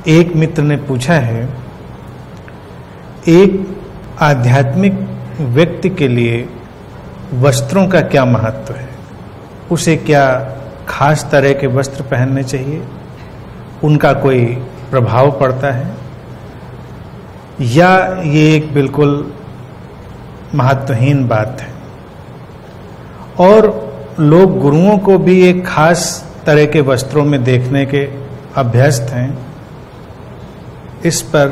एक मित्र ने पूछा है, एक आध्यात्मिक व्यक्ति के लिए वस्त्रों का क्या महत्व है? उसे क्या खास तरह के वस्त्र पहनने चाहिए? उनका कोई प्रभाव पड़ता है या ये एक बिल्कुल महत्वहीन बात है? और लोग गुरुओं को भी एक खास तरह के वस्त्रों में देखने के अभ्यस्त हैं। इस पर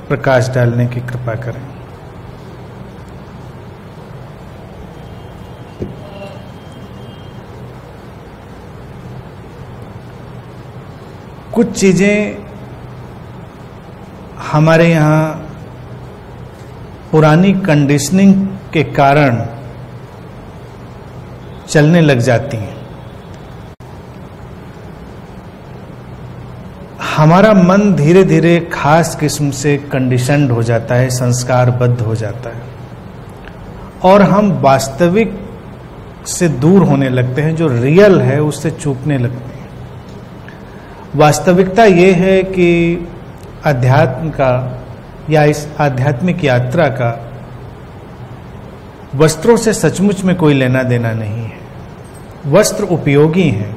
प्रकाश डालने की कृपा करें। कुछ चीजें हमारे यहाँ पुरानी कंडीशनिंग के कारण चलने लग जाती हैं। हमारा मन धीरे धीरे खास किस्म से कंडीशनड हो जाता है, संस्कारबद्ध हो जाता है और हम वास्तविक से दूर होने लगते हैं, जो रियल है उससे चूकने लगते हैं। वास्तविकता ये है कि अध्यात्म का या इस आध्यात्मिक यात्रा का वस्त्रों से सचमुच में कोई लेना देना नहीं है। वस्त्र उपयोगी हैं,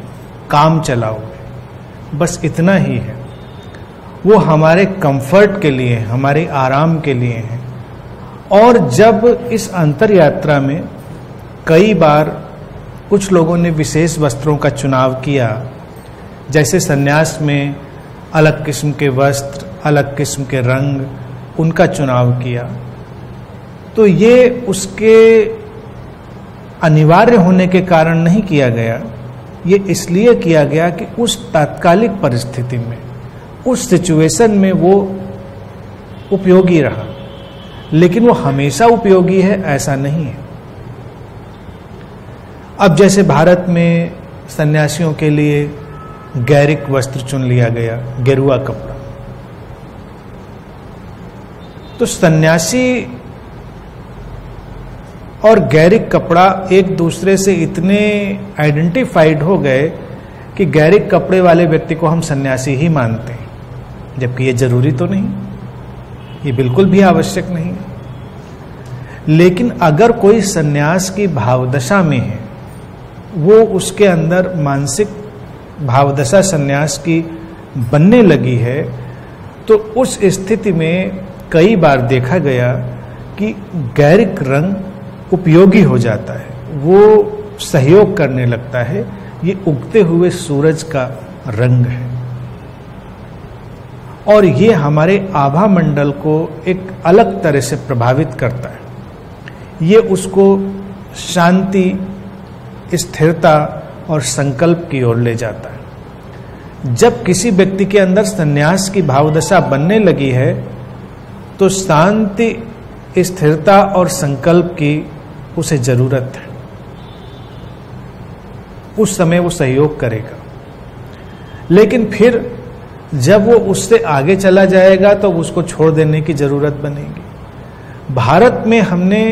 काम चलाऊ है, बस इतना ही है। वो हमारे कंफर्ट के लिए, हमारे आराम के लिए हैं। और जब इस अंतर यात्रा में कई बार कुछ लोगों ने विशेष वस्त्रों का चुनाव किया, जैसे सन्यास में अलग किस्म के वस्त्र, अलग किस्म के रंग, उनका चुनाव किया, तो ये उसके अनिवार्य होने के कारण नहीं किया गया। ये इसलिए किया गया कि उस तात्कालिक परिस्थिति में, उस सिचुएशन में वो उपयोगी रहा, लेकिन वो हमेशा उपयोगी है ऐसा नहीं है। अब जैसे भारत में सन्यासियों के लिए गैरिक वस्त्र चुन लिया गया, गेरुआ कपड़ा, तो सन्यासी और गैरिक कपड़ा एक दूसरे से इतने आइडेंटिफाइड हो गए कि गैरिक कपड़े वाले व्यक्ति को हम सन्यासी ही मानते हैं, जबकि ये जरूरी तो नहीं, ये बिल्कुल भी आवश्यक नहीं है। लेकिन अगर कोई सन्यास की भावदशा में है, वो उसके अंदर मानसिक भावदशा सन्यास की बनने लगी है, तो उस स्थिति में कई बार देखा गया कि गैरिक रंग उपयोगी हो जाता है, वो सहयोग करने लगता है। ये उगते हुए सूरज का रंग है और ये हमारे आभा मंडल को एक अलग तरह से प्रभावित करता है। ये उसको शांति, स्थिरता और संकल्प की ओर ले जाता है। जब किसी व्यक्ति के अंदर संन्यास की भावदशा बनने लगी है, तो शांति, स्थिरता और संकल्प की उसे जरूरत है। उस समय वो सहयोग करेगा, लेकिन फिर जब वो उससे आगे चला जाएगा तो उसको छोड़ देने की जरूरत बनेगी। भारत में हमने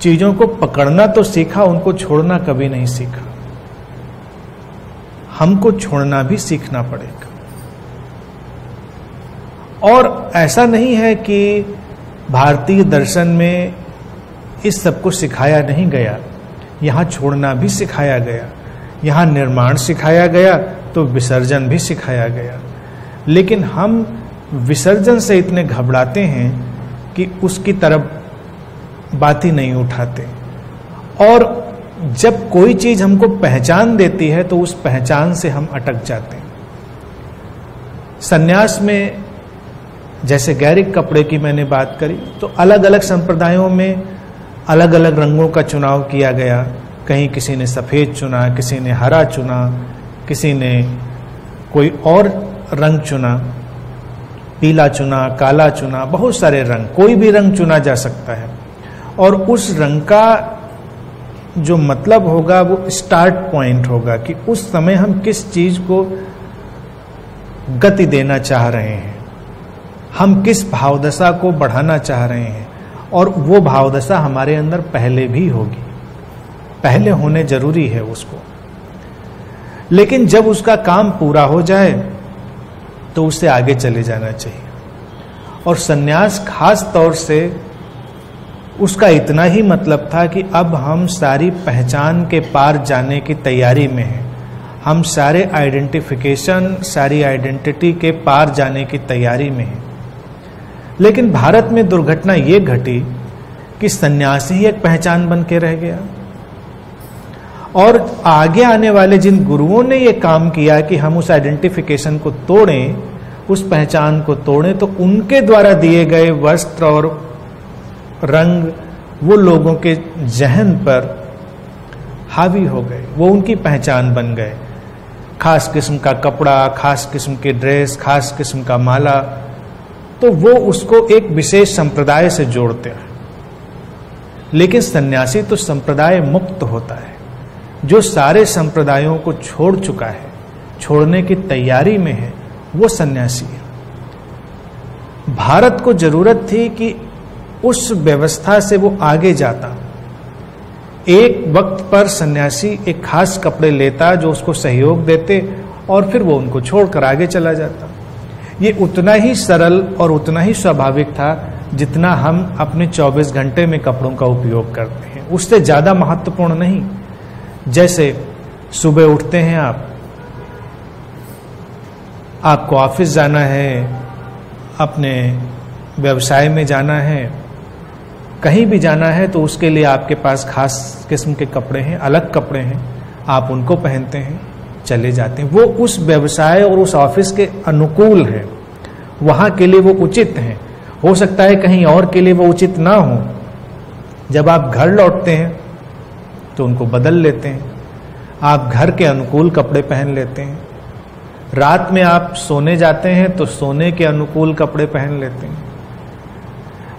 चीजों को पकड़ना तो सीखा, उनको छोड़ना कभी नहीं सीखा। हमको छोड़ना भी सीखना पड़ेगा। और ऐसा नहीं है कि भारतीय दर्शन में इस सब को सिखाया नहीं गया, यहाँ छोड़ना भी सिखाया गया, यहाँ निर्माण सिखाया गया तो विसर्जन भी सिखाया गया। लेकिन हम विसर्जन से इतने घबराते हैं कि उसकी तरफ बात ही नहीं उठाते। और जब कोई चीज हमको पहचान देती है तो उस पहचान से हम अटक जाते हैं। सन्यास में जैसे गैरिक कपड़े की मैंने बात करी, तो अलग अलग संप्रदायों में अलग अलग रंगों का चुनाव किया गया। कहीं किसी ने सफेद चुना, किसी ने हरा चुना, किसी ने कोई और रंग चुना, पीला चुना, काला चुना, बहुत सारे रंग, कोई भी रंग चुना जा सकता है। और उस रंग का जो मतलब होगा वो स्टार्ट पॉइंट होगा कि उस समय हम किस चीज को गति देना चाह रहे हैं, हम किस भावदशा को बढ़ाना चाह रहे हैं। और वो भावदशा हमारे अंदर पहले भी होगी, पहले होने जरूरी है उसको। लेकिन जब उसका काम पूरा हो जाए तो उसे आगे चले जाना चाहिए। और सन्यास खास तौर से उसका इतना ही मतलब था कि अब हम सारी पहचान के पार जाने की तैयारी में हैं, हम सारे आइडेंटिफिकेशन, सारी आइडेंटिटी के पार जाने की तैयारी में हैं। लेकिन भारत में दुर्घटना ये घटी कि सन्यासी ही एक पहचान बन के रह गया, और आगे आने वाले जिन गुरुओं ने ये काम किया कि हम उस आइडेंटिफिकेशन को तोड़ें, उस पहचान को तोड़ें, तो उनके द्वारा दिए गए वस्त्र और रंग वो लोगों के जहन पर हावी हो गए, वो उनकी पहचान बन गए। खास किस्म का कपड़ा, खास किस्म की ड्रेस, खास किस्म का माला, तो वो उसको एक विशेष संप्रदाय से जोड़ते हैं। लेकिन सन्यासी तो संप्रदाय मुक्त होता है, जो सारे संप्रदायों को छोड़ चुका है, छोड़ने की तैयारी में है, वो सन्यासी है। भारत को जरूरत थी कि उस व्यवस्था से वो आगे जाता। एक वक्त पर सन्यासी एक खास कपड़े लेता जो उसको सहयोग देते, और फिर वो उनको छोड़कर आगे चला जाता। ये उतना ही सरल और उतना ही स्वाभाविक था जितना हम अपने 24 घंटे में कपड़ों का उपयोग करते हैं, उससे ज्यादा महत्वपूर्ण नहीं। जैसे सुबह उठते हैं आपको ऑफिस जाना है, अपने व्यवसाय में जाना है, कहीं भी जाना है, तो उसके लिए आपके पास खास किस्म के कपड़े हैं, अलग कपड़े हैं, आप उनको पहनते हैं, चले जाते हैं। वो उस व्यवसाय और उस ऑफिस के अनुकूल है, वहां के लिए वो उचित हैं। हो सकता है कहीं और के लिए वो उचित ना हो। जब आप घर लौटते हैं तो उनको बदल लेते हैं, आप घर के अनुकूल कपड़े पहन लेते हैं। रात में आप सोने जाते हैं तो सोने के अनुकूल कपड़े पहन लेते हैं,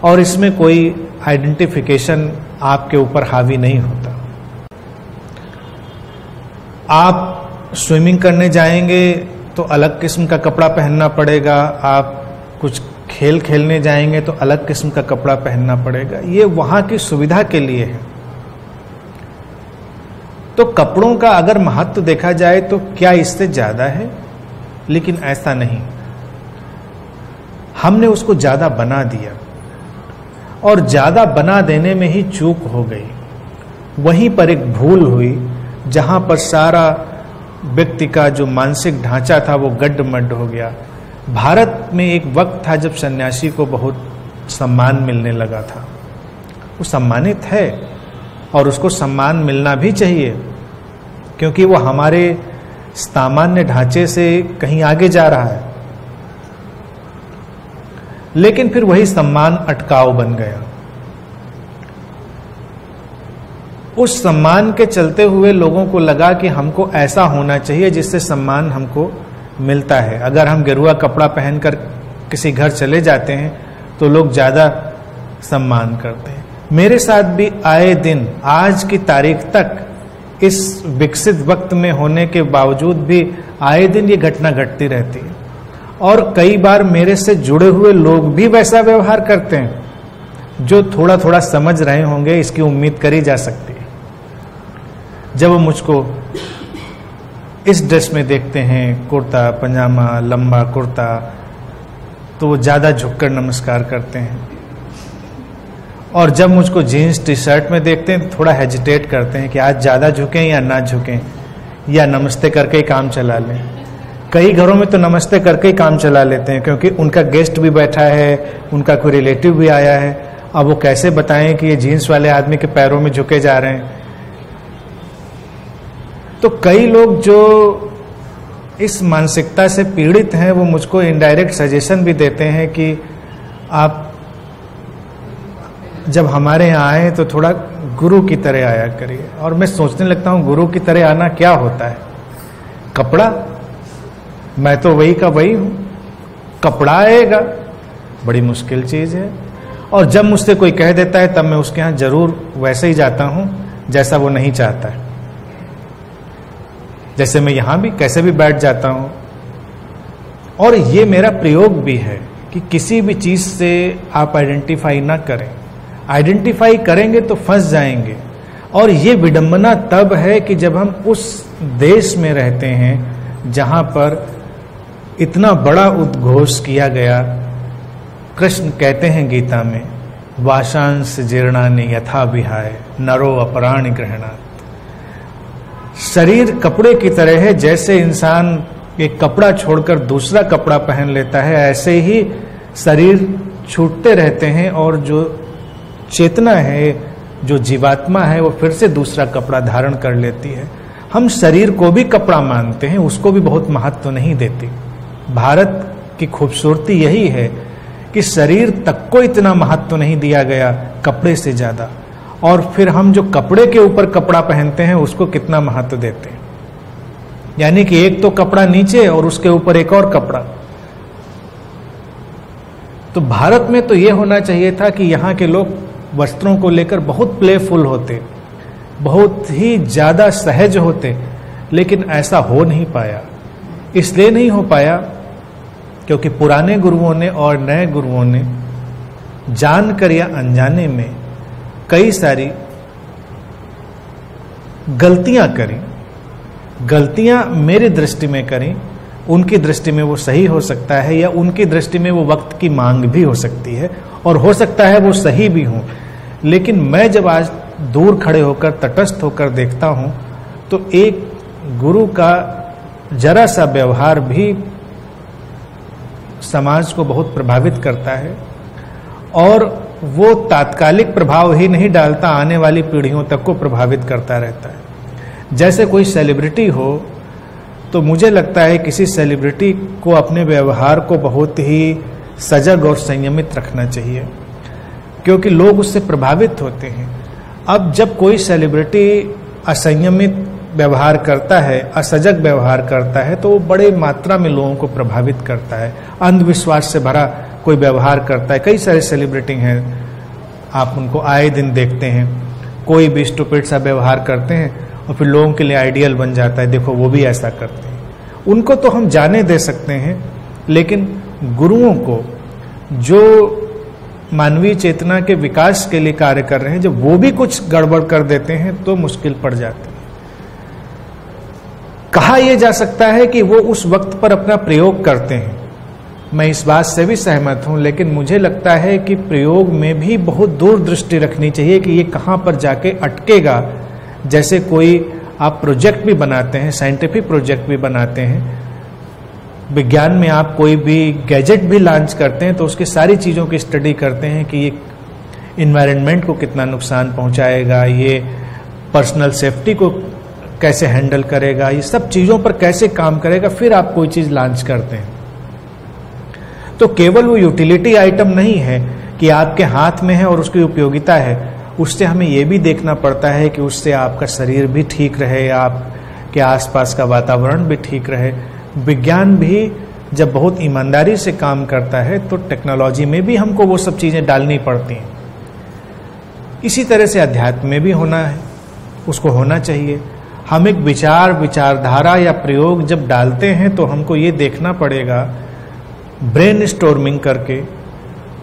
और इसमें कोई आइडेंटिफिकेशन आपके ऊपर हावी नहीं होता। आप स्विमिंग करने जाएंगे तो अलग किस्म का कपड़ा पहनना पड़ेगा, आप कुछ खेल खेलने जाएंगे तो अलग किस्म का कपड़ा पहनना पड़ेगा। ये वहां की सुविधा के लिए है। तो कपड़ों का अगर महत्व देखा जाए तो क्या इससे ज्यादा है? लेकिन ऐसा नहीं, हमने उसको ज्यादा बना दिया, और ज्यादा बना देने में ही चूक हो गई। वहीं पर एक भूल हुई जहां पर सारा व्यक्ति का जो मानसिक ढांचा था वो गड्ढमड्ढ हो गया। भारत में एक वक्त था जब सन्यासी को बहुत सम्मान मिलने लगा था। वो सम्मानित है और उसको सम्मान मिलना भी चाहिए, क्योंकि वो हमारे सामान्य ढांचे से कहीं आगे जा रहा है। लेकिन फिर वही सम्मान अटकाव बन गया। उस सम्मान के चलते हुए लोगों को लगा कि हमको ऐसा होना चाहिए जिससे सम्मान हमको मिलता है। अगर हम गेरुआ कपड़ा पहनकर किसी घर चले जाते हैं तो लोग ज्यादा सम्मान करते हैं। मेरे साथ भी आए दिन आज की तारीख तक इस विकसित वक्त में होने के बावजूद भी आए दिन ये घटना घटती रहती है, और कई बार मेरे से जुड़े हुए लोग भी वैसा व्यवहार करते हैं। जो थोड़ा थोड़ा समझ रहे होंगे इसकी उम्मीद करी जा सकती है। जब वो मुझको इस ड्रेस में देखते हैं, कुर्ता पजामा, लंबा कुर्ता, तो वो ज्यादा झुककर नमस्कार करते हैं, और जब मुझको जीन्स टी शर्ट में देखते हैं तो थोड़ा हेजिटेट करते हैं कि आज ज्यादा झुकें या ना झुकें, या नमस्ते करके ही काम चला लें। कई घरों में तो नमस्ते करके ही काम चला लेते हैं, क्योंकि उनका गेस्ट भी बैठा है, उनका कोई रिलेटिव भी आया है। अब वो कैसे बताएं कि ये जीन्स वाले आदमी के पैरों में झुके जा रहे हैं। तो कई लोग जो इस मानसिकता से पीड़ित हैं वो मुझको इनडायरेक्ट सजेशन भी देते हैं कि आप जब हमारे यहाँ आए तो थोड़ा गुरु की तरह आया करिए। और मैं सोचने लगता हूँ गुरु की तरह आना क्या होता है? कपड़ा, मैं तो वही का वही हूँ, कपड़ा आएगा, बड़ी मुश्किल चीज है। और जब मुझसे कोई कह देता है तब मैं उसके यहाँ जरूर वैसे ही जाता हूँ जैसा वो नहीं चाहता है। जैसे मैं यहां भी कैसे भी बैठ जाता हूं। और ये मेरा प्रयोग भी है कि किसी भी चीज से आप आइडेंटिफाई ना करें। आइडेंटिफाई करेंगे तो फंस जाएंगे। और ये विडंबना तब है कि जब हम उस देश में रहते हैं जहां पर इतना बड़ा उद्घोष किया गया। कृष्ण कहते हैं गीता में, वाशांस जीर्णानि यथा विहाय नरो अपराणि गृह्णात्। शरीर कपड़े की तरह है, जैसे इंसान एक कपड़ा छोड़कर दूसरा कपड़ा पहन लेता है, ऐसे ही शरीर छूटते रहते हैं और जो चेतना है, जो जीवात्मा है, वो फिर से दूसरा कपड़ा धारण कर लेती है। हम शरीर को भी कपड़ा मानते हैं, उसको भी बहुत महत्व नहीं देते। भारत की खूबसूरती यही है कि शरीर तक को इतना महत्व नहीं दिया गया कपड़े से ज्यादा, और फिर हम जो कपड़े के ऊपर कपड़ा पहनते हैं उसको कितना महत्व देते हैं। यानी कि एक तो कपड़ा नीचे और उसके ऊपर एक और कपड़ा। तो भारत में तो यह होना चाहिए था कि यहाँ के लोग वस्त्रों को लेकर बहुत प्लेफुल होते, बहुत ही ज्यादा सहज होते, लेकिन ऐसा हो नहीं पाया। इसलिए नहीं हो पाया क्योंकि पुराने गुरुओं ने और नए गुरुओं ने जानकर या अनजाने में कई सारी गलतियां करी। गलतियां मेरी दृष्टि में करी, उनकी दृष्टि में वो सही हो सकता है, या उनकी दृष्टि में वो वक्त की मांग भी हो सकती है, और हो सकता है वो सही भी हो। लेकिन मैं जब आज दूर खड़े होकर, तटस्थ होकर देखता हूं, तो एक गुरु का जरा सा व्यवहार भी समाज को बहुत प्रभावित करता है, और वो तात्कालिक प्रभाव ही नहीं डालता, आने वाली पीढ़ियों तक को प्रभावित करता रहता है। जैसे कोई सेलिब्रिटी हो, तो मुझे लगता है किसी सेलिब्रिटी को अपने व्यवहार को बहुत ही सजग और संयमित रखना चाहिए, क्योंकि लोग उससे प्रभावित होते हैं। अब जब कोई सेलिब्रिटी असंयमित व्यवहार करता है, असजग व्यवहार करता है, तो वो बड़े मात्रा में लोगों को प्रभावित करता है। अंधविश्वास से भरा कोई व्यवहार करता है। कई सारे सेलिब्रिटी हैं, आप उनको आए दिन देखते हैं, कोई भी स्टूपिड सा व्यवहार करते हैं और फिर लोगों के लिए आइडियल बन जाता है, देखो वो भी ऐसा करते हैं। उनको तो हम जाने दे सकते हैं, लेकिन गुरुओं को, जो मानवीय चेतना के विकास के लिए कार्य कर रहे हैं, जब वो भी कुछ गड़बड़ कर देते हैं तो मुश्किल पड़ जाती है। कहा यह जा सकता है कि वो उस वक्त पर अपना प्रयोग करते हैं, मैं इस बात से भी सहमत हूं, लेकिन मुझे लगता है कि प्रयोग में भी बहुत दूरदृष्टि रखनी चाहिए कि ये कहां पर जाके अटकेगा। जैसे कोई आप प्रोजेक्ट भी बनाते हैं, साइंटिफिक प्रोजेक्ट भी बनाते हैं, विज्ञान में आप कोई भी गैजेट भी लॉन्च करते हैं, तो उसकी सारी चीज़ों की स्टडी करते हैं कि ये इन्वायरमेंट को कितना नुकसान पहुंचाएगा, ये पर्सनल सेफ्टी को कैसे हैंडल करेगा, ये सब चीज़ों पर कैसे काम करेगा, फिर आप कोई चीज़ लॉन्च करते हैं। तो केवल वो यूटिलिटी आइटम नहीं है कि आपके हाथ में है और उसकी उपयोगिता है, उससे हमें ये भी देखना पड़ता है कि उससे आपका शरीर भी ठीक रहे, आपके आसपास का वातावरण भी ठीक रहे। विज्ञान भी जब बहुत ईमानदारी से काम करता है तो टेक्नोलॉजी में भी हमको वो सब चीज़ें डालनी पड़ती हैं। इसी तरह से अध्यात्म में भी होना है, उसको होना चाहिए। हम एक विचारधारा या प्रयोग जब डालते हैं तो हमको ये देखना पड़ेगा, ब्रेन स्टॉर्मिंग करके,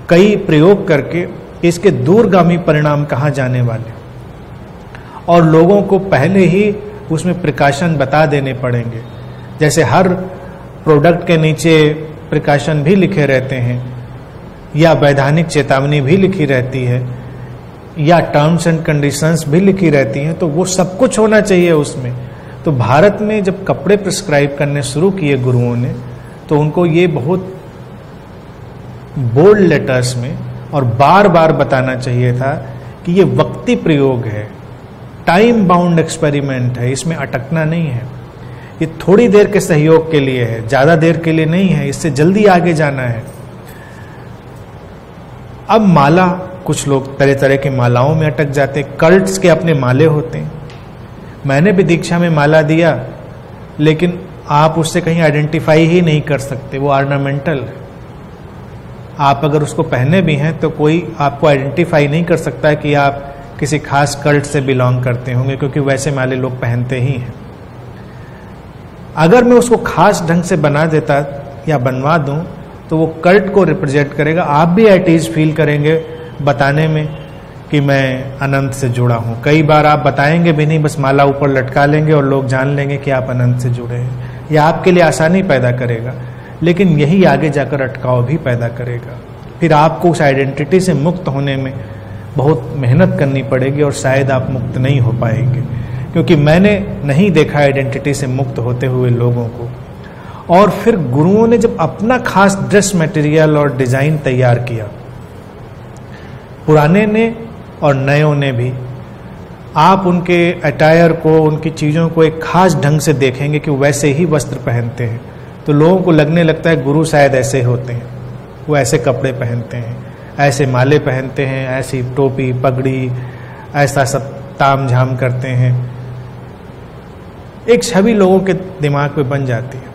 कई प्रयोग करके, इसके दूरगामी परिणाम कहाँ जाने वाले, और लोगों को पहले ही उसमें प्रिकॉशन बता देने पड़ेंगे। जैसे हर प्रोडक्ट के नीचे प्रिकॉशन भी लिखे रहते हैं, या वैधानिक चेतावनी भी लिखी रहती है, या टर्म्स एंड कंडीशंस भी लिखी रहती हैं, तो वो सब कुछ होना चाहिए उसमें। तो भारत में जब कपड़े प्रिस्क्राइब करने शुरू किए गुरुओं ने, तो उनको ये बहुत बोल्ड लेटर्स में और बार बार बताना चाहिए था कि ये वक्ती प्रयोग है, टाइम बाउंड एक्सपेरिमेंट है, इसमें अटकना नहीं है, ये थोड़ी देर के सहयोग के लिए है, ज्यादा देर के लिए नहीं है, इससे जल्दी आगे जाना है। अब माला, कुछ लोग तरह तरह के मालाओं में अटक जाते हैं, कल्ट्स के अपने माले होते हैं। मैंने भी दीक्षा में माला दिया, लेकिन आप उससे कहीं आइडेंटिफाई ही नहीं कर सकते, वो ऑर्नामेंटल है। आप अगर उसको पहने भी हैं तो कोई आपको आइडेंटिफाई नहीं कर सकता कि आप किसी खास कल्ट से बिलोंग करते होंगे, क्योंकि वैसे माले लोग पहनते ही हैं। अगर मैं उसको खास ढंग से बना देता या बनवा दूं तो वो कल्ट को रिप्रेजेंट करेगा, आप भी एट ईज फील करेंगे बताने में कि मैं अनंत से जुड़ा हूं। कई बार आप बताएंगे भी नहीं, बस माला ऊपर लटका लेंगे और लोग जान लेंगे कि आप अनंत से जुड़े हैं। यह आपके लिए आसानी पैदा करेगा। लेकिन यही आगे जाकर अटकाव भी पैदा करेगा। फिर आपको उस आइडेंटिटी से मुक्त होने में बहुत मेहनत करनी पड़ेगी और शायद आप मुक्त नहीं हो पाएंगे, क्योंकि मैंने नहीं देखा आइडेंटिटी से मुक्त होते हुए लोगों को। और फिर गुरुओं ने जब अपना खास ड्रेस मटेरियल और डिजाइन तैयार किया, पुराने ने और नयों ने भी, आप उनके अटायर को, उनकी चीज़ों को एक खास ढंग से देखेंगे कि वैसे ही वस्त्र पहनते हैं, तो लोगों को लगने लगता है गुरु शायद ऐसे होते हैं, वो ऐसे कपड़े पहनते हैं, ऐसे माले पहनते हैं, ऐसी टोपी पगड़ी, ऐसा सब ताम झाम करते हैं। एक छवि लोगों के दिमाग में बन जाती है।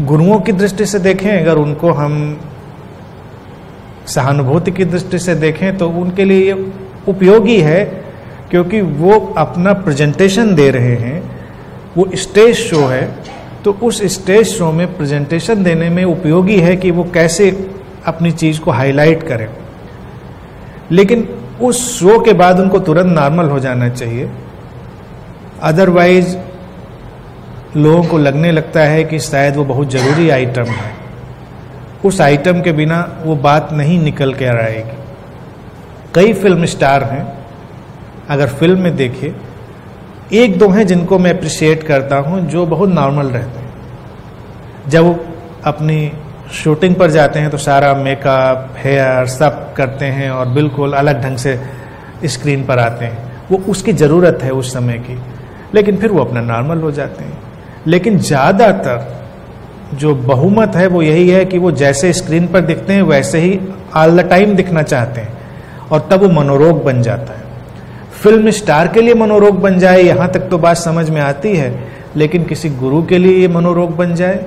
गुरुओं की दृष्टि से देखें, अगर उनको हम सहानुभूति की दृष्टि से देखें तो उनके लिए ये उपयोगी है, क्योंकि वो अपना प्रेजेंटेशन दे रहे हैं, वो स्टेज शो है, तो उस स्टेज शो में प्रेजेंटेशन देने में उपयोगी है कि वो कैसे अपनी चीज को हाईलाइट करें। लेकिन उस शो के बाद उनको तुरंत नॉर्मल हो जाना चाहिए, अदरवाइज लोगों को लगने लगता है कि शायद वो बहुत जरूरी आइटम है, उस आइटम के बिना वो बात नहीं निकल के आएगी। कई फिल्म स्टार हैं, अगर फिल्म में देखिए, एक दो हैं जिनको मैं अप्रिशिएट करता हूं जो बहुत नॉर्मल रहते हैं। जब वो अपनी शूटिंग पर जाते हैं तो सारा मेकअप, हेयर सब करते हैं और बिल्कुल अलग ढंग से स्क्रीन पर आते हैं, वो उसकी ज़रूरत है उस समय की, लेकिन फिर वो अपना नॉर्मल हो जाते हैं। लेकिन ज़्यादातर जो बहुमत है वो यही है कि वो जैसे स्क्रीन पर दिखते हैं वैसे ही ऑल द टाइम दिखना चाहते हैं, और तब वो मनोरोग बन जाता है। फिल्म स्टार के लिए मनोरोग बन जाए यहाँ तक तो बात समझ में आती है, लेकिन किसी गुरु के लिए ये मनोरोग बन जाए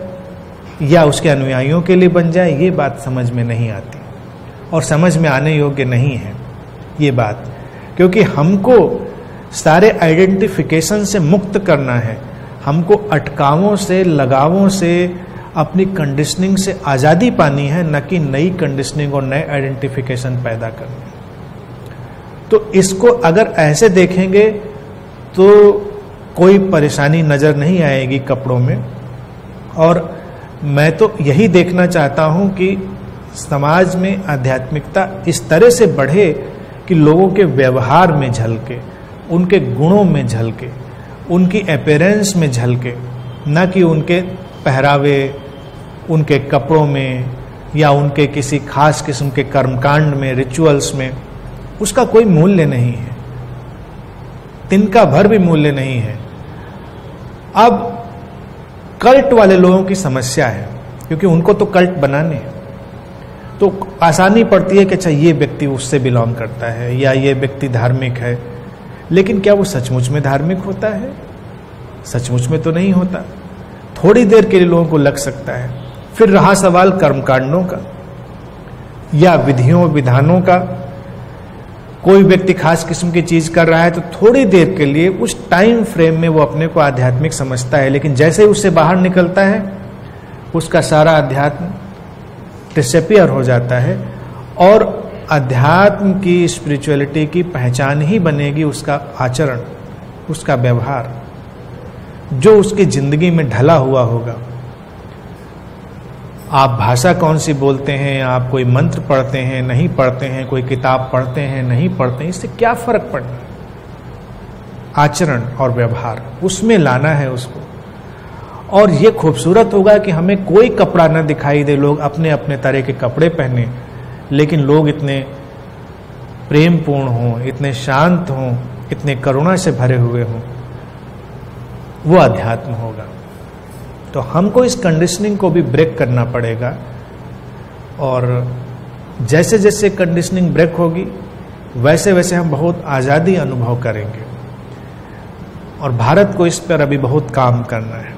या उसके अनुयायियों के लिए बन जाए, ये बात समझ में नहीं आती और समझ में आने योग्य नहीं है ये बात, क्योंकि हमको सारे आइडेंटिफिकेशन से मुक्त करना है, हमको अटकावों से, लगावों से, अपनी कंडीशनिंग से आज़ादी पानी है, न कि नई कंडीशनिंग और नए आइडेंटिफिकेशन पैदा करनी। तो इसको अगर ऐसे देखेंगे तो कोई परेशानी नज़र नहीं आएगी कपड़ों में। और मैं तो यही देखना चाहता हूँ कि समाज में आध्यात्मिकता इस तरह से बढ़े कि लोगों के व्यवहार में झलके, उनके गुणों में झलके, उनकी अपीयरेंस में झलके, न कि उनके पहरावे, उनके कपड़ों में या उनके किसी खास किस्म के कर्मकांड में, रिचुअल्स में। उसका कोई मूल्य नहीं है, तिनका भर भी मूल्य नहीं है। अब कल्ट वाले लोगों की समस्या है, क्योंकि उनको तो कल्ट बनाने हैं, तो आसानी पड़ती है कि अच्छा ये व्यक्ति उससे बिलोंग करता है या ये व्यक्ति धार्मिक है, लेकिन क्या वो सचमुच में धार्मिक होता है? सचमुच में तो नहीं होता। थोड़ी देर के लिए लोगों को लग सकता है। फिर रहा सवाल कर्मकांडों का या विधियों विधानों का। कोई व्यक्ति खास किस्म की चीज कर रहा है तो थोड़ी देर के लिए उस टाइम फ्रेम में वो अपने को आध्यात्मिक समझता है, लेकिन जैसे ही उससे बाहर निकलता है उसका सारा अध्यात्म डिसअपीयर हो जाता है। और अध्यात्म की, स्पिरिचुअलिटी की पहचान ही बनेगी उसका आचरण, उसका व्यवहार, जो उसकी जिंदगी में ढला हुआ होगा। आप भाषा कौन सी बोलते हैं, आप कोई मंत्र पढ़ते हैं नहीं पढ़ते हैं, कोई किताब पढ़ते हैं नहीं पढ़ते हैं, इससे क्या फर्क पड़ना? आचरण और व्यवहार उसमें लाना है उसको। और ये खूबसूरत होगा कि हमें कोई कपड़ा न दिखाई दे, लोग अपने अपने तरह के कपड़े पहने, लेकिन लोग इतने प्रेमपूर्ण हों, इतने शांत हों, इतने करुणा से भरे हुए हों, वो अध्यात्म होगा। तो हमको इस कंडीशनिंग को भी ब्रेक करना पड़ेगा, और जैसे जैसे कंडीशनिंग ब्रेक होगी वैसे वैसे हम बहुत आज़ादी अनुभव करेंगे। और भारत को इस पर अभी बहुत काम करना है।